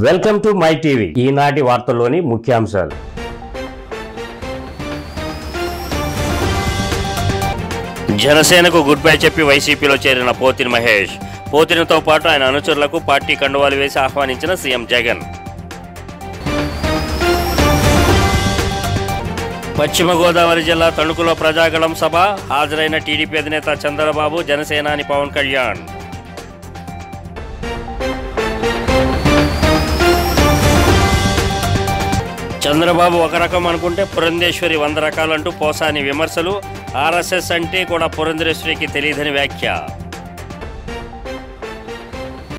Welcome to my TV. ఈనాటి వార్తల్లోని ముఖ్యాంశాలు. జనసేనకు గుడ్ బై చెప్పి వైసీపీలో చేరిన పోతిన మహేష్. పోతినతో పాటు ఆయన అనుచరులకు పార్టీ కండువాలు వేసి ఆహ్వానించిన సీఎం జగన్. పశ్చిమ గోదావరి జిల్లా తణుకులో ప్రజాగళం సభ. హాజరైన టీడీపీ అధినేత చంద్రబాబు, జనసేనాని పవన్ కళ్యాణ్. చంద్రబాబు ఒక రకం అనుకుంటే పురంధేశ్వరి 100 రకాలంటూ పోసాని విమర్శలు. ఆర్ఎస్ఎస్ అంటే కూడా పురంధరేశ్వరికి తెలియదని వ్యాఖ్య.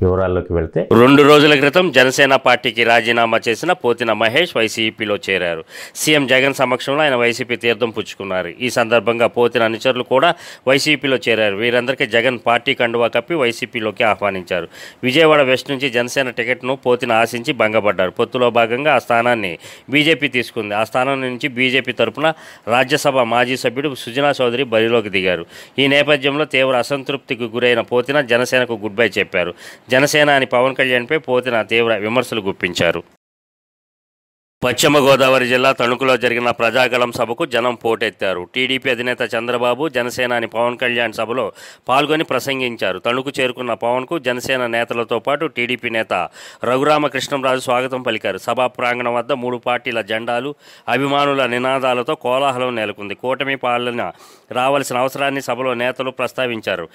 వివరాల్లోకి వెళ్తే 2 రోజుల క్రితం జనసేన పార్టీకి రాజీనామా చేసిన పోతిన మహేష్ వైసీపీలో చేరారు. సీఎం జగన్ సమక్షంలో ఆయన వైసీపీ తీర్థం పుచ్చుకున్నారు. ఈ సందర్భంగా పోతిన అనుచరులు కూడా వైసీపీలో చేరారు. వీరందరికీ జగన్ పార్టీ కండువా కప్పి వైసీపీలోకి ఆహ్వానించారు. విజయవాడ వెస్ట్ నుంచి జనసేన టికెట్ను పోతిన ఆశించి భంగపడ్డారు. పొత్తులో భాగంగా ఆ స్థానాన్ని బీజేపీ తీసుకుంది. ఆ స్థానం నుంచి బీజేపీ తరఫున రాజ్యసభ మాజీ సభ్యుడు సుజనా చౌదరి బరిలోకి దిగారు. ఈ నేపథ్యంలో తీవ్ర అసంతృప్తికి గురైన పోతిన జనసేనకు గుడ్ బై చెప్పారు. జనసేనాని పవన్ కళ్యాణ్పై పోతిన తీవ్ర విమర్శలు గుప్పించారు. పశ్చిమ గోదావరి జిల్లా తణుకులో జరిగిన ప్రజాగళం సభకు జనం పోటెత్తారు. టీడీపీ అధినేత చంద్రబాబు, జనసేనాని పవన్ కళ్యాణ్ సభలో పాల్గొని ప్రసంగించారు. తణుకు చేరుకున్న పవన్కు జనసేన నేతలతో పాటు టీడీపీ నేత రఘురామకృష్ణంరాజు స్వాగతం పలికారు. సభా ప్రాంగణం వద్ద 3 పార్టీల జెండాలు, అభిమానుల నినాదాలతో కోలాహలం నెలకొంది. కూటమి పాలన రావాల్సిన అవసరాన్ని సభలో నేతలు ప్రస్తావించారు.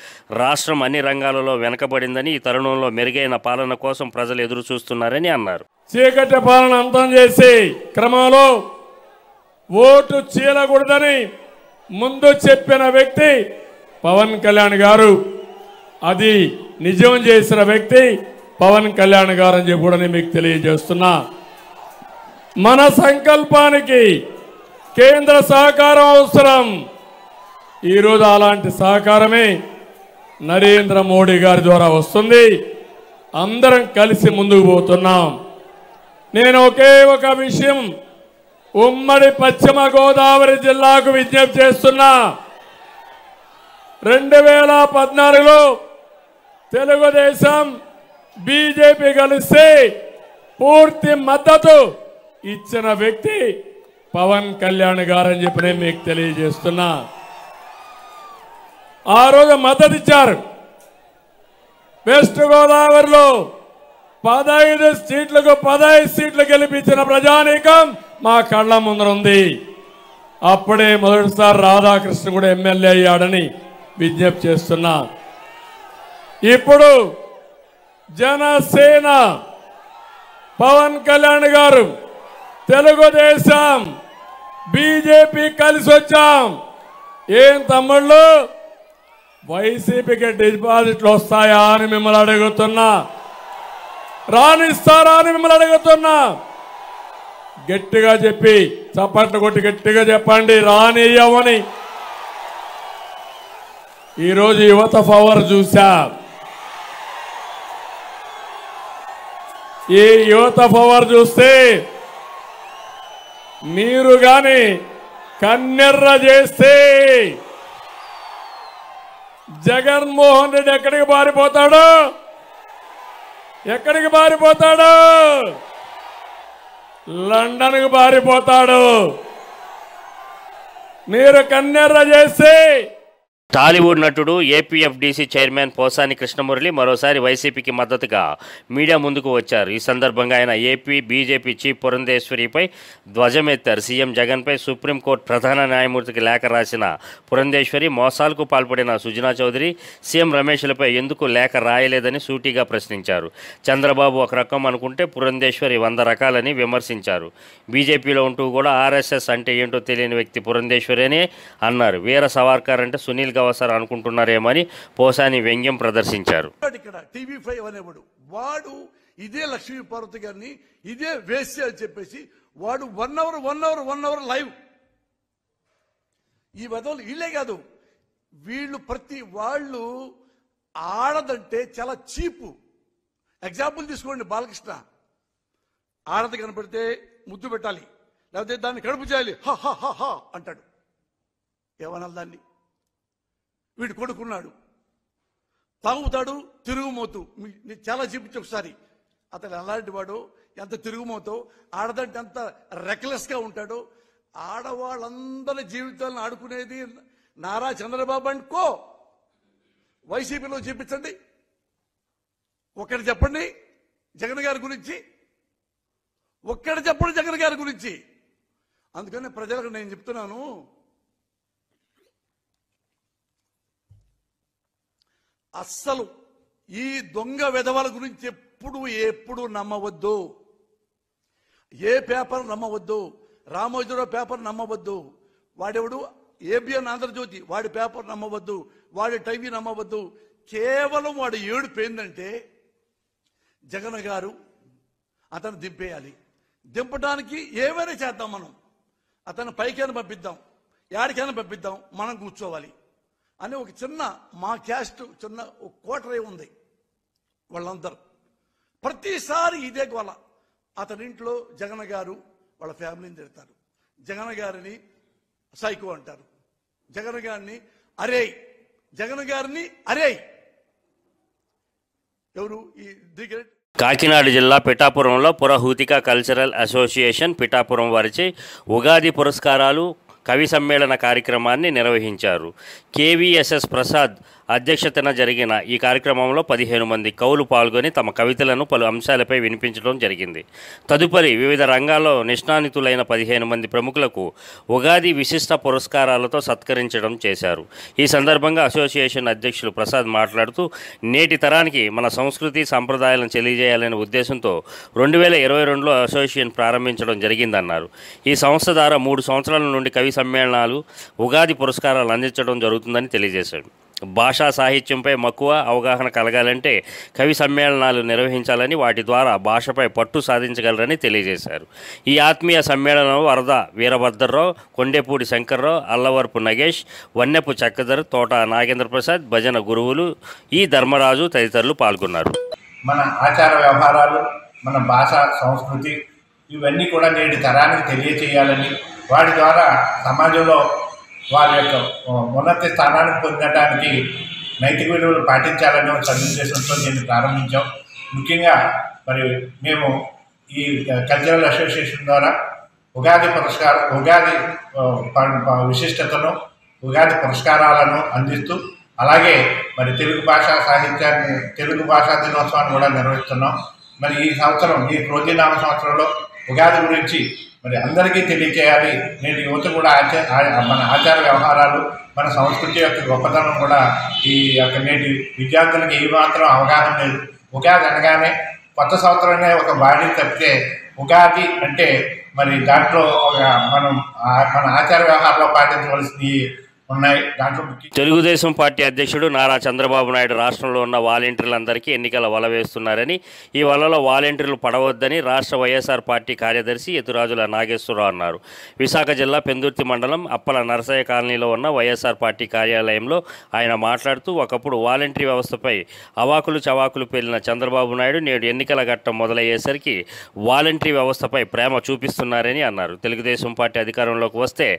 రాష్ట్రం అన్ని రంగాలలో వెనకబడిందని, ఈ తరుణంలో మెరుగైన పాలన కోసం ప్రజలు ఎదురు చూస్తున్నారని అన్నారు. చీకటి పాలన అంతం చేసే క్రమంలో ఓటు చీలకూడదని ముందు చెప్పిన వ్యక్తి పవన్ కళ్యాణ్ గారు. అది నిజం చేసిన వ్యక్తి పవన్ కళ్యాణ్ గారు అని చెప్పి కూడా మీకు తెలియజేస్తున్నా. మన సంకల్పానికి కేంద్ర సహకారం అవసరం. ఈరోజు అలాంటి సహకారమే నరేంద్ర మోడీ గారి ద్వారా వస్తుంది. అందరం కలిసి ముందుకు పోతున్నాం. నేను ఒకే ఒక విషయం ఉమ్మడి పశ్చిమ గోదావరి జిల్లాకు విజ్ఞప్తి చేస్తున్నా. 2014లో తెలుగుదేశం బీజేపీ కలిసి పూర్తి మద్దతు ఇచ్చిన వ్యక్తి పవన్ కళ్యాణ్ గారని చెప్పి నేను మీకు తెలియజేస్తున్నా. ఆ రోజు మద్దతు ఇచ్చారు. వెస్ట్ గోదావరిలో 15 సీట్లకు 15 సీట్లు గెలిపించిన ప్రజానీకం మా కళ్ళ ముందర ఉంది. అప్పుడే మొదటిసారి రాధాకృష్ణ కూడా ఎమ్మెల్యే అయ్యాడని విజ్ఞప్తి చేస్తున్నా. ఇప్పుడు జనసేన పవన్ కళ్యాణ్ గారు, తెలుగుదేశం, బీజేపీ కలిసి వచ్చాం. ఏం తమ్ముళ్ళు, వైసీపీకి డిపాజిట్లు వస్తాయా అని మిమ్మల్ని అడుగుతున్నా. రానిస్తారా అని మిమ్మల్ని అడుగుతున్నా. గట్టిగా చెప్పి చప్పట్లు కొట్టి గట్టిగా చెప్పండి, రానియ్యమని. ఈరోజు యువత పవర్ చూసా. ఈ యువత పవర్ చూస్తే మీరు గాని కన్నెర్ర చేస్తే జగన్మోహన్ రెడ్డి ఎక్కడికి పారిపోతాడు? ఎక్కడికి పారిపోతాడు? లండన్కి పారిపోతాడు. మీరు కన్నెర్ర చేసి. టాలీవుడ్ నటుడు ఏపీఎఫ్డీసీ చైర్మన్ పోసాని కృష్ణమురళి మరోసారి వైసీపీకి మద్దతుగా మీడియా ముందుకు వచ్చారు. ఈ సందర్భంగా ఆయన ఏపీ బీజేపీ చీఫ్ పురంధేశ్వరిపై ధ్వజమెత్తారు. సీఎం జగన్పై సుప్రీంకోర్టు ప్రధాన న్యాయమూర్తికి లేఖ రాసిన పురంధేశ్వరి, మోసాలకు పాల్పడిన సుజనా చౌదరి, సీఎం రమేష్లపై ఎందుకు లేఖ రాయలేదని సూటిగా ప్రశ్నించారు. చంద్రబాబు ఒక రకం అనుకుంటే పురంధేశ్వరి 100 రకాలని విమర్శించారు. బీజేపీలో ఉంటూ కూడా ఆర్ఎస్ఎస్ అంటే ఏంటో తెలియని వ్యక్తి పురంధేశ్వరి అని అన్నారు. వీర సవార్కర్ అంటే సునీల్ గవాసర్ అనుకుంటున్నారేమని పోసాని వ్యంగ్యం ప్రదర్శించారు. ఇక్కడ టీవీ5 అనేవాడు వాడు ఇదే లక్ష్మీపార్వతి గారిని ఇదే వేసి అని చెప్పేసి వాడు 1 అవర్ లైవ్. ఈ వదలు వీళ్ళే కాదు, వీళ్ళు ప్రతి వాళ్ళు ఆడదంటే చాలా చీపు. ఎగ్జాంపుల్ తీసుకోండి, బాలకృష్ణ ఆడది కనపడితే ముద్దు పెట్టాలి, లేకపోతే దాన్ని కడుపు చేయాలి, హా హా హా హా అంటాడు. ఏమనాలి దాన్ని? వీడు కొడుకున్నాడు, తాగుతాడు, తిరుగుమోతు. చాలా చూపించి ఒకసారి అతను ఎలాంటి వాడు, ఎంత తిరుగుమోతో, ఆడదంటే ఎంత రెక్లెస్గా ఉంటాడో. ఆడవాళ్ళందరి జీవితాలను ఆడుకునేది నారా చంద్రబాబు అండ్ కో. వైసీపీలో చూపించండి, ఒక్కటి చెప్పండి జగన్ గారి గురించి, ఒక్కటి చెప్పండి జగన్ గారి గురించి. అందుకని ప్రజలకు నేను చెప్తున్నాను, అస్సలు ఈ దొంగ విధవల గురించి ఎప్పుడు నమ్మవద్దు. ఏ పేపర్ నమ్మవద్దు, రామోజీరావు పేపర్ నమ్మవద్దు, వాడెవడు ఏబిఎన్ ఆంధ్రజ్యోతి వాడి పేపర్ నమ్మవద్దు, వాడి టీవీ నమ్మవద్దు. కేవలం వాడు ఏడుపోయిందంటే జగన్ గారు అతను దింపేయాలి. దింపడానికి ఏమైనా చేద్దాం, మనం అతను పైకైనా పంపిద్దాం, యాడికైనా పంపిద్దాం, మనం కూర్చోవాలి అని ఒక చిన్న మా క్యాస్ట్ చిన్న ఒక కోటరీ ఉంది. వాళ్ళందరూ ప్రతిసారి ఇదే గోల. అతని ఇంట్లో జగన్ గారు వాళ్ళ ఫ్యామిలీని తిడతారు, జగన్ గారిని సైకో అంటారు, జగన్ గారిని అరే, జగన్ గారిని అరే. ఎవరు ఈ దిగ్గర కాకినాడ జిల్లా పిఠాపురంలో పురహూతిక కల్చరల్ అసోసియేషన్ పిఠాపురం వారిచే ఉగాది పురస్కారాలు కవి సమ్మేళన కార్యక్రమాన్ని నిర్వహించారు. కేవీఎస్ఎస్ ప్రసాద్ అధ్యక్షతన జరిగిన ఈ కార్యక్రమంలో 15 మంది కవులు పాల్గొని తమ కవితలను పలు అంశాలపై వినిపించడం జరిగింది. తదుపరి వివిధ రంగాల్లో నిష్ణానితులైన 15 మంది ప్రముఖులకు ఉగాది విశిష్ట పురస్కారాలతో సత్కరించడం చేశారు. ఈ సందర్భంగా అసోసియేషన్ అధ్యక్షులు ప్రసాద్ మాట్లాడుతూ, నేటి తరానికి మన సంస్కృతి సంప్రదాయాలను తెలియజేయాలనే ఉద్దేశంతో 2022లో అసోసియేషన్ ప్రారంభించడం జరిగిందన్నారు. ఈ సంస్థ ద్వారా 3 సంవత్సరాల నుండి కవి సమ్మేళనాలు, ఉగాది పురస్కారాలు అందించడం జరుగుతుందని తెలియజేశాడు. భాషా సాహిత్యంపై మక్కువ అవగాహన కలగాలంటే కవి సమ్మేళనాలు నిర్వహించాలని, వాటి ద్వారా భాషపై పట్టు సాధించగలరని తెలియజేశారు. ఈ ఆత్మీయ సమ్మేళనంలో వరద వీరభద్రరావు, కొండేపూడి శంకర్రావు, అల్లవరపు నగేష్, వన్నెపు చక్కధర్, తోట నాగేంద్ర ప్రసాద్, భజన గురువులు ఈ ధర్మరాజు తదితరులు పాల్గొన్నారు. మన ఆచార వ్యవహారాలు, మన భాష సంస్కృతి ఇవన్నీ కూడా నేటి తరానికి తెలియచేయాలని, వాటి ద్వారా సమాజంలో వారి యొక్క ఉన్నత స్థానానికి పొందడానికి నైతిక విలువలు పాటించాలనే సదుద్దేశంతో దీన్ని ప్రారంభించాం. ముఖ్యంగా మరి మేము ఈ కల్చరల్ అసోసియేషన్ ద్వారా ఉగాది విశిష్టతను, ఉగాది పురస్కారాలను అందిస్తూ, అలాగే మరి తెలుగు భాషా సాహిత్యాన్ని, తెలుగు భాషా దినోత్సవాన్ని కూడా నిర్వహిస్తున్నాం. మరి ఈ సంవత్సరం, ఈ క్రోధినామ సంవత్సరంలో ఉగాది గురించి మరి అందరికీ తెలియచేయాలి. నేటి యువత కూడా మన ఆచార వ్యవహారాలు, మన సంస్కృతి యొక్క గొప్పతనం కూడా ఈ యొక్క నేటి విద్యార్థులకు ఏమాత్రం అవగాహన లేదు. ఉగాది అనగానే కొత్త సంవత్సరమే ఒక బాడీ తప్పితే, ఉగాది అంటే మరి దాంట్లో మన ఆచార వ్యవహారంలో పాటించవలసినవి ఉన్నాయి. దాంట్లో తెలుగుదేశం పార్టీ అధ్యక్షుడు నారా చంద్రబాబు నాయుడు రాష్ట్రంలో ఉన్న వాలంటీర్లందరికీ ఎన్నికల వల వేస్తున్నారని, ఈ వలలో వాలంటీర్లు పడవద్దని రాష్ట్ర వైఎస్ఆర్ పార్టీ కార్యదర్శి యతురాజుల నాగేశ్వరరావు అన్నారు. విశాఖ జిల్లా పెందుర్తి మండలం అప్పల నరసయ్య కాలనీలో ఉన్న వైఎస్ఆర్ పార్టీ కార్యాలయంలో ఆయన మాట్లాడుతూ, ఒకప్పుడు వాలంటీర్ వ్యవస్థపై అవాకులు చవాకులు పేలిన చంద్రబాబు నాయుడు నేడు ఎన్నికల ఘట్టం మొదలయ్యేసరికి వాలంటీర్ వ్యవస్థపై ప్రేమ చూపిస్తున్నారని అన్నారు. తెలుగుదేశం పార్టీ అధికారంలోకి వస్తే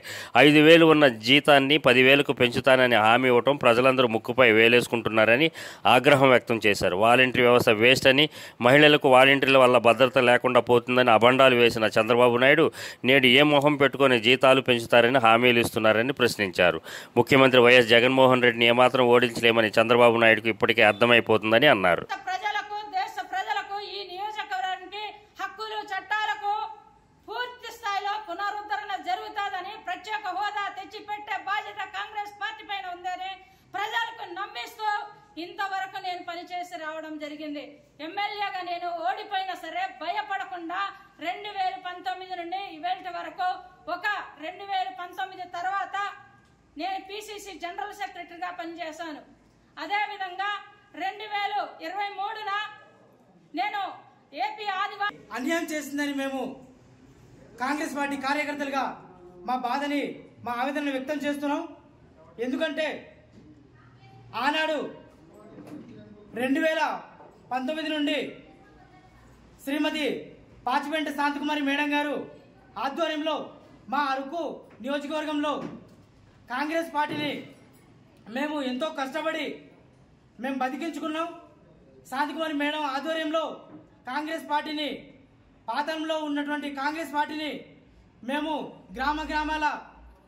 5,000 ఉన్న జీతాన్ని 10,000కు పెంచుతానని హామీ ఇవ్వటం ప్రజలందరూ ముక్కుపై వేలేసుకుంటున్నారని ఆగ్రహం వ్యక్తం చేశారు. వాలంటీర్ వ్యవస్థ వేస్ట్ అని, మహిళలకు వాలంటీర్ల వల్ల భద్రత లేకుండా పోతుందని అబండాలు వేసిన చంద్రబాబు నాయుడు నేడు ఏ మొహం పెట్టుకుని జీతాలు పెంచుతారని హామీలు ఇస్తున్నారని ప్రశ్నించారు. ముఖ్యమంత్రి వైఎస్ జగన్మోహన్ రెడ్డిని ఏమాత్రం ఓడించలేమని చంద్రబాబు నాయుడుకు ఇప్పటికే అర్థమైపోతుందని అన్నారు. ప్రత్యేక హోదా తెచ్చిపెట్టే బాధ్యత కాంగ్రెస్ పార్టీ పైన ఉందని ప్రజలకు నమ్మిస్తూ ఇంతవరకు నేను పనిచేసి రావడం జరిగింది. ఎమ్మెల్యేగా నేను ఓడిపోయినా సరే భయపడకుండా 2019 నుండి ఇవేళ వరకు, ఒక 2019 తర్వాత నేను పిసిసి జనరల్ సెక్రటరీగా పనిచేశాను. అదేవిధంగా 2023న నేను ఏపీ ఆదివాసీ అన్యాయం చేసిందని మేము కాంగ్రెస్ పార్టీ కార్యకర్తలుగా మా బాధని, మా ఆవేదనను వ్యక్తం చేస్తున్నాం. ఎందుకంటే ఆనాడు 2019 నుండి శ్రీమతి పాచిపెంట శాంతకుమారి మేడం గారు ఆధ్వర్యంలో మా అరకు నియోజకవర్గంలో కాంగ్రెస్ పార్టీని మేము ఎంతో కష్టపడి మేము బతికించుకున్నాం. శాంతకుమారి మేడం ఆధ్వర్యంలో కాంగ్రెస్ పార్టీని, పాతంలో ఉన్నటువంటి కాంగ్రెస్ పార్టీని మేము గ్రామాల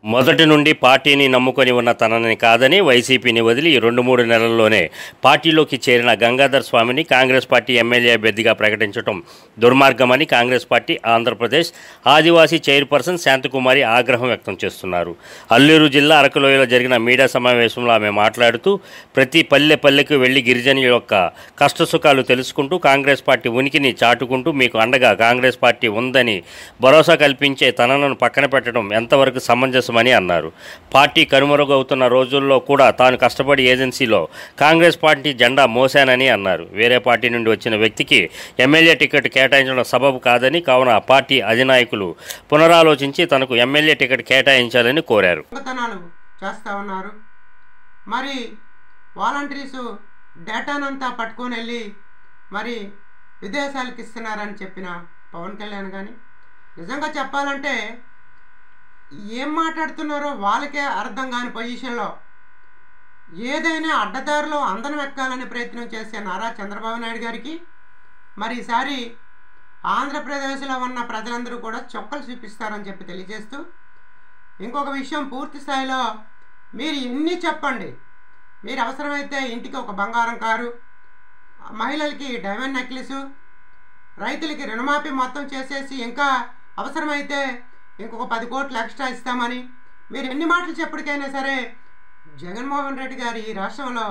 మొదటి నుండి పార్టీని నమ్ముకొని ఉన్న తనని కాదని వైసీపీని వదిలి 2-3 నెలల్లోనే పార్టీలోకి చేరిన గంగాధర్ స్వామిని కాంగ్రెస్ పార్టీ ఎమ్మెల్యే అభ్యర్థిగా ప్రకటించడం దుర్మార్గమని కాంగ్రెస్ పార్టీ ఆంధ్రప్రదేశ్ ఆదివాసీ చైర్పర్సన్ శాంతకుమారి ఆగ్రహం వ్యక్తం చేస్తున్నారు. అల్లూరు జిల్లా అరకులోయలో జరిగిన మీడియా సమావేశంలో ఆమె మాట్లాడుతూ ప్రతి పల్లెకు వెళ్లి గిరిజనుల యొక్క కష్టసుఖాలు తెలుసుకుంటూ కాంగ్రెస్ పార్టీ ఉనికిని చాటుకుంటూ మీకు అండగా కాంగ్రెస్ పార్టీ ఉందని భరోసా కల్పించే తనను పక్కన పెట్టడం ఎంతవరకు సమంజసం అని అన్నారు. పార్టీ కనుమరుగవుతున్న రోజుల్లో కూడా తాను కష్టపడి ఏజెన్సీలో కాంగ్రెస్ పార్టీ జెండా మోసానని అన్నారు. వేరే పార్టీ నుండి వచ్చిన వ్యక్తికి ఎమ్మెల్యే టికెట్ కేటాయించడం సబబు కాదని, కావున పార్టీ అధినాయకులు పునరాలోచించి తనకు ఎమ్మెల్యే టికెట్ కేటాయించాలని కోరారు. చేస్తా ఉన్నారు. మరి వాలంటీర్స్ డేటానంతా పట్టుకొని వెళ్ళి మరి విదేశాలకు ఇస్తున్నారని చెప్పిన పవన్ కళ్యాణ్ కానీ నిజంగా చెప్పాలంటే ఏం మాట్లాడుతున్నారో వాళ్ళకే అర్థం కాని పొజిషన్లో ఏదైనా అడ్డదారిలో అందనం ఎక్కాలని ప్రయత్నం చేసే నారా చంద్రబాబు నాయుడు గారికి మరి ఈసారి ఆంధ్రప్రదేశ్లో ఉన్న ప్రజలందరూ కూడా చొక్కలు చూపిస్తారని చెప్పి తెలియజేస్తూ, ఇంకొక విషయం పూర్తి స్థాయిలో మీరు ఎన్ని చెప్పండి, మీరు అవసరమైతే ఇంటికి ఒక బంగారం కారు, మహిళలకి డైమండ్ నెక్లెసు, రైతులకి రుణమాఫీ మొత్తం చేసేసి ఇంకా అవసరమైతే ఇంకొక 10 కోట్లు ఎక్స్ట్రా ఇస్తామని మీరు ఎన్ని మాటలు చెప్పటికైనా సరే జగన్మోహన్ రెడ్డి గారు ఈ రాష్ట్రంలో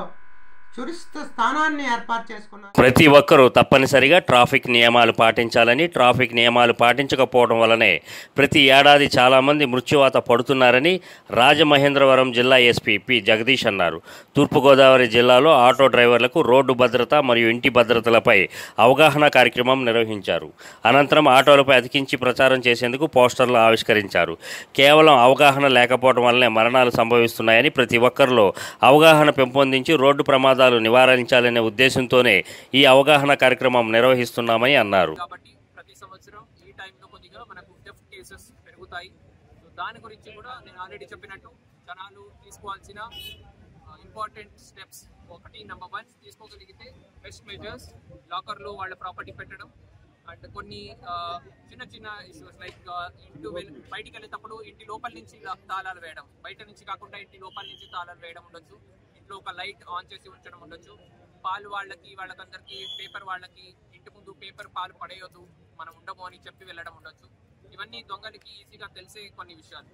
చురుస్త స్థానాన్ని ఏర్పాటు చేసుకున్నారు. ప్రతి ఒక్కరూ తప్పనిసరిగా ట్రాఫిక్ నియమాలు పాటించాలని, ట్రాఫిక్ నియమాలు పాటించకపోవడం వల్లనే ప్రతి ఏడాది చాలామంది మృత్యువాత పడుతున్నారని రాజమహేంద్రవరం జిల్లా ఎస్పీ పి జగదీష్ అన్నారు. తూర్పుగోదావరి జిల్లాలో ఆటో డ్రైవర్లకు రోడ్డు భద్రత మరియు ఇంటి భద్రతలపై అవగాహన కార్యక్రమం నిర్వహించారు. అనంతరం ఆటోలపై అతికించి ప్రచారం చేసేందుకు పోస్టర్లు ఆవిష్కరించారు. కేవలం అవగాహన లేకపోవడం వల్లనే మరణాలు సంభవిస్తున్నాయని, ప్రతి ఒక్కరిలో అవగాహన పెంపొందించి రోడ్డు ప్రమాదాలు నివారించాలనే ఉద్దేశంతోనే ఈ అవగాహన కార్యక్రమం నిర్వహిస్తున్నామని అన్నారు. కాబట్టి ప్రతి సంవత్సరం ఈ టైంలో కొద్దిగా మనకు డెత్ కేసెస్ పెరుగుతాయి. దాని గురించి కూడా నేను ఆల్రెడీ చెప్పినట్టు జనాలు తీసుకోవాల్సిన ఇంపార్టెంట్ స్టెప్స్, ఒకటి నెంబర్ 1 తీసుకోగలిగితే బెస్ట్ మెజర్స్, లాకర్లో వాళ్ళ ప్రాపర్టీ పెట్టడం, అండ్ కొన్ని చిన్న ఇష్యూస్ లైక్ బయటికి వెళ్ళేటప్పుడు ఇంటి లోపల నుంచి తాళాలు వేయడం, బయట నుంచి కాకుండా ఇంటి లోపల నుంచి తాళాలు వేయడం ఉండొచ్చు, ఇంట్లో ఒక లైట్ ఆన్ చేసి ఉంచడం ఉండొచ్చు, పాలు వాళ్ళకందరికీ పేపర్ వాళ్ళకి ఇంటి ముందు పేపర్ పాలు పడేయొద్దు, మనం ఉండము అని చెప్పి వెళ్ళడం ఉండొచ్చు. ఇవన్నీ దొంగలకి ఈజీగా తెలిసే కొన్ని విషయాలు.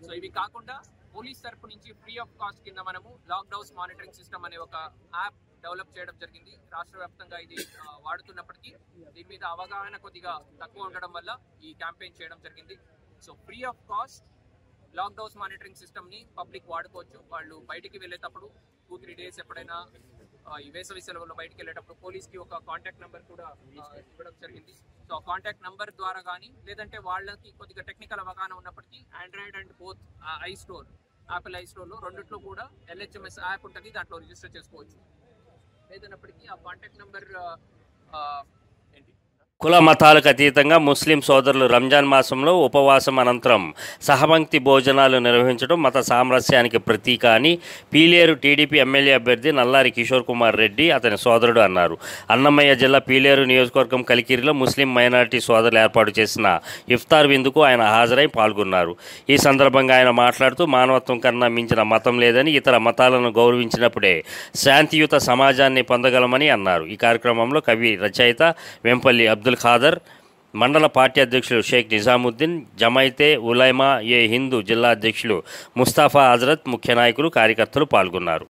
సో ఇవి కాకుండా పోలీస్ తరపు నుంచి ఫ్రీ ఆఫ్ కాస్ట్ కింద మనము లాక్డౌన్ మానిటరింగ్ సిస్టమ్ అనే ఒక యాప్ డెవలప్ చేయడం జరిగింది. రాష్ట్ర వ్యాప్తంగా ఇది వాడుతున్నప్పటికీ దీని మీద అవగాహన కొద్దిగా తక్కువ ఉండడం వల్ల ఈ క్యాంపెయిన్ చేయడం జరిగింది. So free of cost lockdown monitoring సిస్టమ్ని పబ్లిక్ వాడుకోవచ్చు. వాళ్ళు బయటికి వెళ్ళేటప్పుడు 2-3 డేస్ ఎప్పుడైనా ఈ వేసవి సెలవుల్లో బయటికి వెళ్ళేటప్పుడు పోలీస్కి ఒక కాంటాక్ట్ నెంబర్ కూడా ఇవ్వడం జరిగింది. సో ఆ కాంటాక్ట్ నెంబర్ ద్వారా కానీ, లేదంటే వాళ్ళకి కొద్దిగా టెక్నికల్ అవగాహన ఉన్నప్పటికీ ఆండ్రాయిడ్ అండ్ బోత్ ఐస్టోర్, యాపిల్ ఐస్టోర్లో రెండిట్లో కూడా LHMS యాప్ ఉంటుంది, దాంట్లో రిజిస్టర్ చేసుకోవచ్చు. లేదన్నప్పటికీ ఆ కాంటాక్ట్ నెంబర్ ఏంటి కుల మతాలకు అతీతంగా ముస్లిం సోదరులు రంజాన్ మాసంలో ఉపవాసం అనంతరం సహపంక్తి భోజనాలు నిర్వహించడం మత సామరస్యానికి ప్రతీక అని పీలేరు టీడీపీ ఎమ్మెల్యే అభ్యర్థి నల్లారి కిషోర్ కుమార్ రెడ్డి అతని సోదరుడు అన్నారు. అన్నమయ్య జిల్లా పీలేరు నియోజకవర్గం కలికిరిలో ముస్లిం మైనారిటీ సోదరులు ఏర్పాటు చేసిన ఇఫ్తార్ విందుకు ఆయన హాజరై పాల్గొన్నారు. ఈ సందర్భంగా ఆయన మాట్లాడుతూ మానవత్వం కన్నా మించిన మతం లేదని, ఇతర మతాలను గౌరవించినప్పుడే శాంతియుత సమాజాన్ని పొందగలమని అన్నారు. ఈ కార్యక్రమంలో కవి రచయిత వెంపల్లి అబ్దుల్ ఖాదర్, మండల పార్టీ అధ్యక్షులు షేక్ నిజాముద్దీన్, జమైతే ఉలైమా ఏ హిందూ జిల్లా అధ్యక్షులు ముస్తాఫా హజరత్, ముఖ్య నాయకులు, కార్యకర్తలు పాల్గొన్నారు.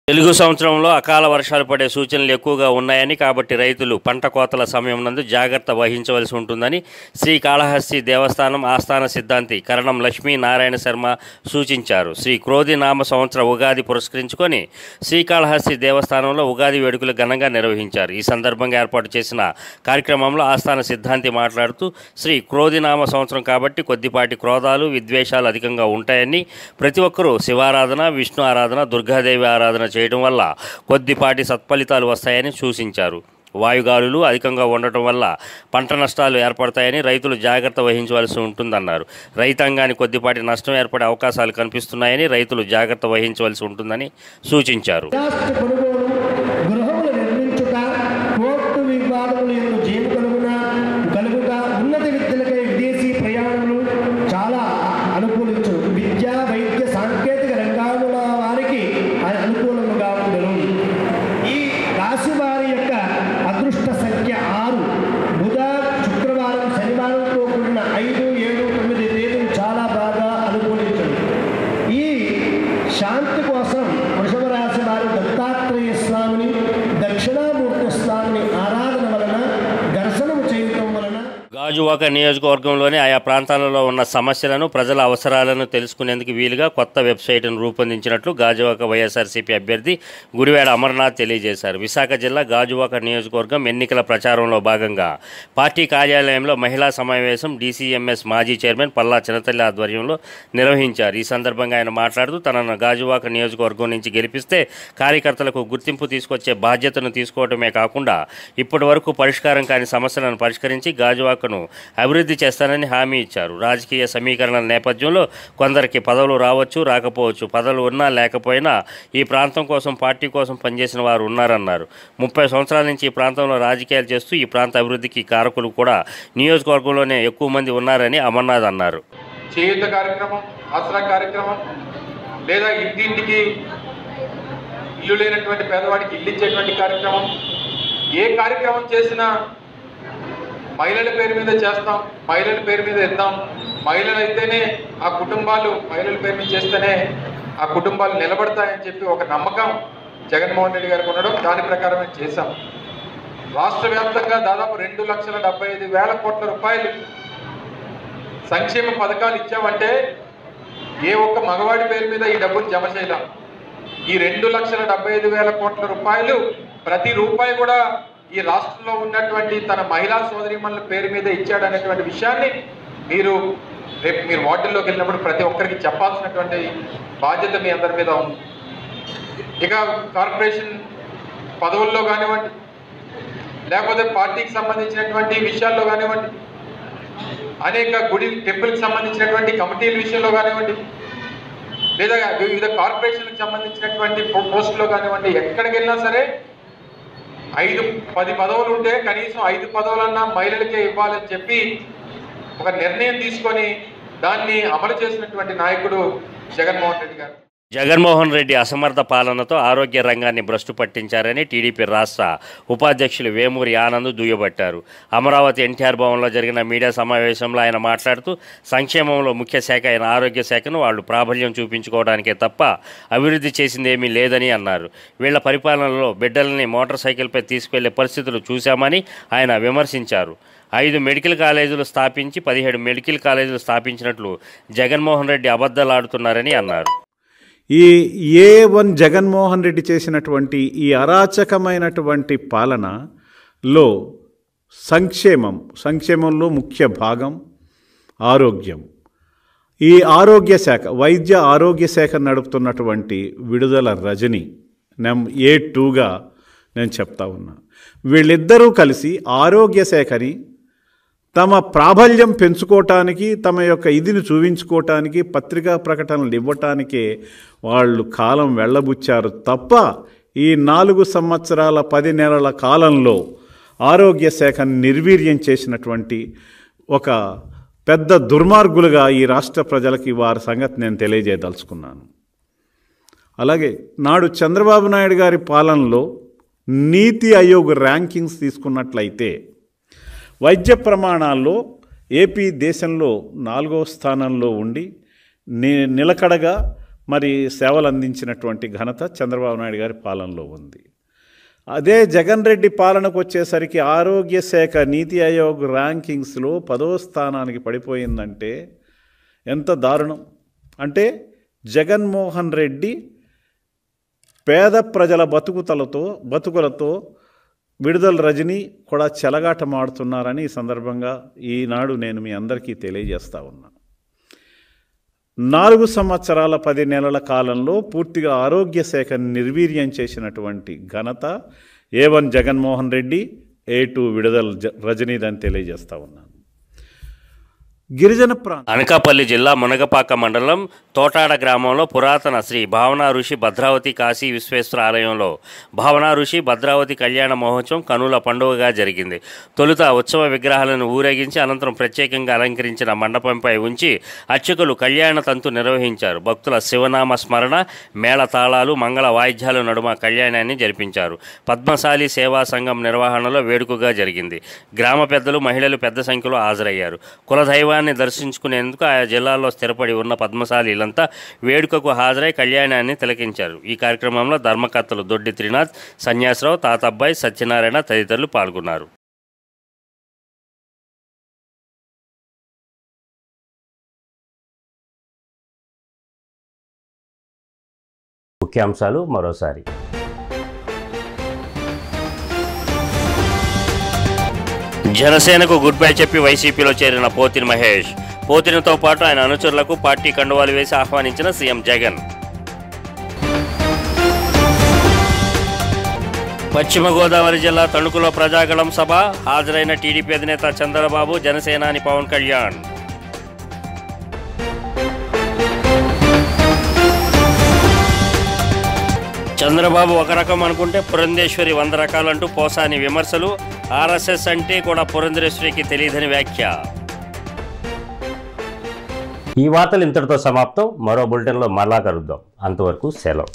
తెలుగు సంవత్సరంలో అకాల వర్షాలు పడే సూచనలు ఎక్కువగా ఉన్నాయని, కాబట్టి రైతులు పంట కోతల సమయం నందు జాగ్రత్త వహించవలసి ఉంటుందని శ్రీకాళహస్తి దేవస్థానం ఆస్థాన సిద్ధాంతి కరణం లక్ష్మీ నారాయణ శర్మ సూచించారు. శ్రీ క్రోధి నామ సంవత్సర ఉగాది పురస్కరించుకొని శ్రీకాళహస్తి దేవస్థానంలో ఉగాది వేడుకలు ఘనంగా నిర్వహించారు. ఈ సందర్భంగా ఏర్పాటు చేసిన కార్యక్రమంలో ఆస్థాన సిద్ధాంతి మాట్లాడుతూ శ్రీ క్రోధి నామ సంవత్సరం కాబట్టి కొద్దిపాటి క్రోధాలు, విద్వేషాలు అధికంగా ఉంటాయని, ప్రతి ఒక్కరూ శివారాధన, విష్ణు ఆరాధన, దుర్గాదేవి ఆరాధన చేయడం వల్ల కొద్దిపాటి సత్ఫలితాలు వస్తాయని సూచించారు. వాయుగాలులు అధికంగా ఉండటం వల్ల పంట నష్టాలు ఏర్పడతాయని రైతులు జాగ్రత్త వహించవలసి ఉంటుందన్నారు. రైతాంగానికి కొద్దిపాటి నష్టం ఏర్పడే అవకాశాలు కనిపిస్తున్నాయని రైతులు జాగ్రత్త వహించవలసి ఉంటుందని సూచించారు. శాంతి కోసం వృషభ రాశి వారు దత్తాత్రేయ స్వామిని దక్షిణామూర్తి స్వామిని ఆరాధన వలన దర్శనం చేయటం వలన గాజువాక నియోజకవర్గంలోని ఆయా ప్రాంతాలలో ఉన్న సమస్యలను ప్రజల అవసరాలను తెలుసుకునేందుకు వీలుగా కొత్త వెబ్సైట్ను రూపొందించినట్లు గాజువాక వైఎస్ఆర్సీపీ అభ్యర్థి గుడివాడ అమర్నాథ్ తెలియజేశారు. విశాఖ జిల్లా గాజువాక నియోజకవర్గం ఎన్నికల ప్రచారంలో భాగంగా పార్టీ కార్యాలయంలో మహిళా సమావేశం డీసీఎంఎస్ మాజీ చైర్మన్ పల్లా చిన్నతల్లి ఆధ్వర్యంలో నిర్వహించారు. ఈ సందర్భంగా ఆయన మాట్లాడుతూ తనను గాజువాక నియోజకవర్గం నుంచి గెలిపిస్తే కార్యకర్తలకు గుర్తింపు తీసుకొచ్చే బాధ్యతను తీసుకోవడమే కాకుండా ఇప్పటి వరకు పరిష్కారం కాని సమస్యలను పరిష్కరించి గాజువాకను అభివృద్ధి చేస్తానని హామీ ఇచ్చారు. రాజకీయ సమీకరణల నేపథ్యంలో కొందరికి పదవులు రావచ్చు, రాకపోవచ్చు. పదవులు ఉన్నా లేకపోయినా ఈ ప్రాంతం కోసం, పార్టీ కోసం పనిచేసిన వారు ఉన్నారన్నారు. 30 సంవత్సరాల నుంచి ఈ ప్రాంతంలో రాజకీయాలు చేస్తూ ఈ ప్రాంత అభివృద్ధికి కారకులు కూడా నియోజకవర్గంలోనే ఎక్కువ మంది ఉన్నారని అమర్నాథ్ అన్నారు. చేయూత కార్యక్రమం, ఆసరా కార్యక్రమం, లేదా ఇంటింటికి ఇల్లు లేనటువంటి పేదవాడికి ఇల్లు ఇచ్చేటువంటి కార్యక్రమం, ఏ కార్యక్రమం చేసినా మహిళల పేరు మీద చేస్తాం, మహిళల పేరు మీద ఇద్దాం, మహిళలు అయితేనే ఆ కుటుంబాలు, మహిళల పేరు మీద చేస్తేనే ఆ కుటుంబాలు నిలబడతాయని చెప్పి ఒక నమ్మకం జగన్మోహన్ రెడ్డి గారికి ఉండడం, దాని ప్రకారమే చేశాం. రాష్ట్ర వ్యాప్తంగా దాదాపు 2,75,000 కోట్ల రూపాయలు సంక్షేమ పథకాలు ఇచ్చామంటే ఏ ఒక్క మగవాడి పేరు మీద ఈ డబ్బును జమ చేయలేం. ఈ 2,75,000 కోట్ల రూపాయలు ప్రతి రూపాయి కూడా ఈ రాష్ట్రంలో ఉన్నటువంటి తన మహిళా సోదరీమణుల పేరు మీద ఇచ్చాడనేటువంటి విషయాన్ని రేపు మీరు వార్డుల్లోకి వెళ్ళినప్పుడు ప్రతి ఒక్కరికి చెప్పాల్సినటువంటి బాధ్యత మీ అందరి మీద ఉంది. ఇక కార్పొరేషన్ పదవుల్లో కానివ్వండి, లేకపోతే పార్టీకి సంబంధించినటువంటి విషయాల్లో కానివ్వండి, అనేక గుడి టెంపుల్కి సంబంధించినటువంటి కమిటీల విషయంలో కానివ్వండి, లేదా వివిధ కార్పొరేషన్లకు సంబంధించినటువంటి పోస్టులో కానివ్వండి, ఎక్కడికి వెళ్ళినా సరే 5-10 పదవులు ఉంటే కనీసం 5 పదవులన్నా మహిళలకే ఇవ్వాలని చెప్పి ఒక నిర్ణయం తీసుకొని దాన్ని అమలు చేసినటువంటి నాయకుడు జగన్మోహన్ రెడ్డి గారు. జగన్మోహన్ రెడ్డి అసమర్థ పాలనతో ఆరోగ్య రంగాన్ని భ్రష్టు పట్టించారని టీడీపీ రాష్ట్ర ఉపాధ్యక్షులు వేమూరి ఆనంద్ దుయ్యబట్టారు. అమరావతి ఎన్టీఆర్ భవన్లో జరిగిన మీడియా సమావేశంలో ఆయన మాట్లాడుతూ సంక్షేమంలో ముఖ్య శాఖ అయిన ఆరోగ్య శాఖను వాళ్ళు ప్రాబల్యం చూపించుకోవడానికే తప్ప అభివృద్ధి చేసింది ఏమీ లేదని అన్నారు. వీళ్ల పరిపాలనలో బిడ్డలని మోటార్ సైకిల్పై తీసుకెళ్లే పరిస్థితులు చూశామని ఆయన విమర్శించారు. 5 మెడికల్ కాలేజీలు స్థాపించి 17 మెడికల్ కాలేజీలు స్థాపించినట్లు జగన్మోహన్ రెడ్డి అబద్ధాలాడుతున్నారని అన్నారు. ఈ A1 జగన్మోహన్ రెడ్డి చేసినటువంటి ఈ అరాచకమైనటువంటి పాలనలో సంక్షేమంలో ముఖ్య భాగం ఆరోగ్యం. ఈ ఆరోగ్య శాఖ, వైద్య ఆరోగ్య శాఖ నడుపుతున్నటువంటి విడుదల రజని A2గా నేను చెప్తా ఉన్నా. వీళ్ళిద్దరూ కలిసి ఆరోగ్య శాఖని తమ ప్రాబల్యం పెంచుకోవటానికి, తమ యొక్క ఇదిని చూపించుకోవటానికి, పత్రికా ప్రకటనలు ఇవ్వటానికే వాళ్ళు కాలం వెళ్ళబుచ్చారు తప్ప ఈ 4 సంవత్సరాల 10 నెలల కాలంలో ఆరోగ్య శాఖను నిర్వీర్యం చేసినటువంటి ఒక పెద్ద దుర్మార్గులుగా ఈ రాష్ట్ర ప్రజలకి వారి సంగతి నేను తెలియజేయదలుచుకున్నాను. అలాగే నాడు చంద్రబాబు నాయుడు గారి పాలనలో నీతి ఆయోగ్ ర్యాంకింగ్స్ తీసుకున్నట్లయితే వైద్య ప్రమాణాల్లో ఏపీ దేశంలో 4వ స్థానంలో ఉండి నిలకడగా మరి సేవలు అందించినటువంటి ఘనత చంద్రబాబు నాయుడు గారి పాలనలో ఉంది. అదే జగన్ రెడ్డి పాలనకు వచ్చేసరికి ఆరోగ్య శాఖ నీతి ఆయోగ్ ర్యాంకింగ్స్లో 10వ స్థానానికి పడిపోయిందంటే ఎంత దారుణం. జగన్మోహన్ రెడ్డి పేద ప్రజల బతుకులతో విడుదల రజని కూడా చెలగాటమాడుతున్నారని ఈ సందర్భంగా ఈనాడు నేను మీ అందరికీ తెలియజేస్తా ఉన్నా. 4 సంవత్సరాల 10 నెలల కాలంలో పూర్తిగా ఆరోగ్య శాఖను నిర్వీర్యం చేసినటువంటి ఘనత A1 జగన్మోహన్ రెడ్డి, A2 విడుదల రజనీదని తెలియజేస్తా ఉన్నాను. గిరిజన అనకాపల్లి జిల్లా మునగపాక మండలం తోటాడ గ్రామంలో పురాతన శ్రీ భావనా ఋషి భద్రావతి కాశీ విశ్వేశ్వర ఆలయంలో భావనా ఋషి భద్రావతి కళ్యాణ మహోత్సవం కనుల పండుగగా జరిగింది. తొలుత ఉత్సవ విగ్రహాలను ఊరేగించి అనంతరం ప్రత్యేకంగా అలంకరించిన మండపంపై ఉంచి అర్చకులు కళ్యాణ తంతు నిర్వహించారు. భక్తుల శివనామ స్మరణ, మేళ తాళాలు, మంగళ వాయిద్యాల నడుమ కళ్యాణాన్ని జరిపించారు. పద్మశాలి సేవా సంఘం నిర్వహణలో వేడుకగా జరిగింది. గ్రామ పెద్దలు, మహిళలు పెద్ద సంఖ్యలో హాజరయ్యారు. కులదైవాన్ని దర్శించుకునేందుకు ఆయా జిల్లాల్లో స్థిరపడి ఉన్న పద్మశాలీలంతా వేడుకకు హాజరై కళ్యాణాన్ని తిలకించారు. ఈ కార్యక్రమంలో ధర్మకర్తలు దొడ్డి త్రినాథ్, సన్యాసరావు, తాతబ్బాయి, సత్యనారాయణ తదితరులు పాల్గొన్నారు. ముఖ్యాంశాలు మరోసారి. జనసేనకు గుడ్ బై చెప్పి వైసీపీలో చేరిన పోతిన మహేష్. పోతినతో పాటు ఆయన అనుచరులకు పార్టీ కండువాలు వేసి ఆహ్వానించిన సీఎం జగన్. పశ్చిమ గోదావరి జిల్లా తణుకులో ప్రజాగళం సభ, హాజరైన టీడీపీ అధినేత చంద్రబాబు, జనసేనాని పవన్ కళ్యాణ్. చంద్రబాబు ఒక రకం అనుకుంటే పురంధేశ్వరి 100 రకాలంటూ పోసాని విమర్శలు. ఆర్ఎస్ఎస్ అంటే కూడా పురంధరేశ్వరికి తెలియదని వ్యాఖ్య. ఈ వార్తలు ఇంతటితో సమాప్తం. మరో బులెటిన్లో మరలా కలుద్దాం. అంతవరకు సెలవు.